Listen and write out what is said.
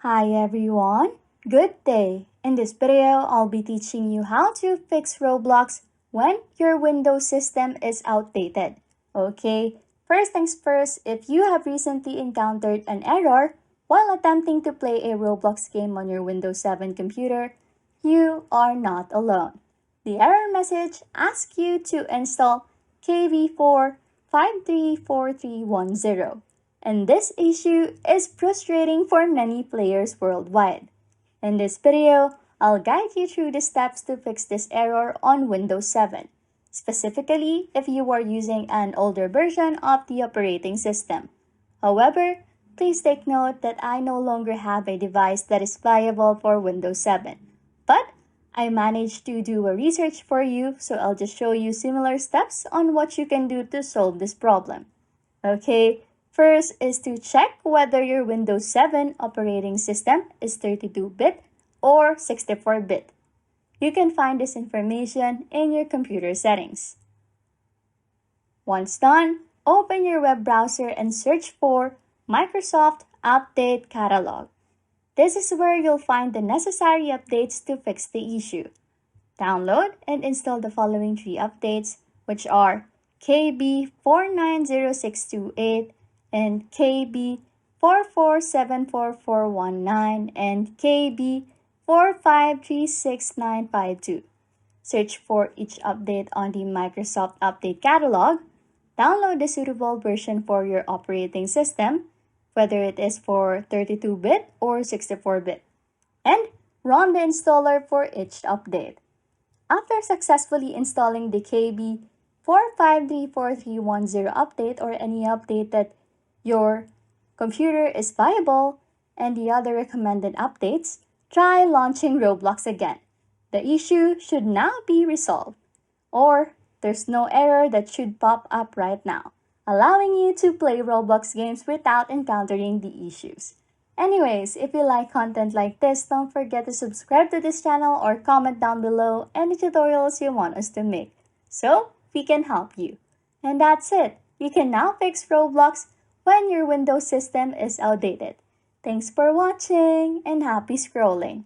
Hi everyone, good day. In this video, I'll be teaching you how to fix Roblox when your Windows system is outdated. Okay, first things first, if you have recently encountered an error while attempting to play a Roblox game on your Windows 7 computer, you are not alone. The error message asks you to install KV4 534310. And this issue is frustrating for many players worldwide. In this video, I'll guide you through the steps to fix this error on Windows 7, specifically if you are using an older version of the operating system. However, please take note that I no longer have a device that is viable for Windows 7. But I managed to do a research for you, so I'll just show you similar steps on what you can do to solve this problem. Okay, first is to check whether your Windows 7 operating system is 32-bit or 64-bit. You can find this information in your computer settings. Once done, open your web browser and search for Microsoft Update Catalog. This is where you'll find the necessary updates to fix the issue. Download and install the following 3 updates, which are KB490628 and KB4474419 and KB4536952. Search for each update on the Microsoft Update Catalog. Download the suitable version for your operating system, whether it is for 32-bit or 64-bit, and run the installer for each update. After successfully installing the KB45343110 update or any update that your computer is viable and the other recommended updates, try launching Roblox again. The issue should now be resolved, or there's no error that should pop up right now, allowing you to play Roblox games without encountering the issues. Anyways, if you like content like this, don't forget to subscribe to this channel or comment down below any tutorials you want us to make, so we can help you. And that's it. You can now fix Roblox when your Windows system is outdated. Thanks for watching and happy scrolling.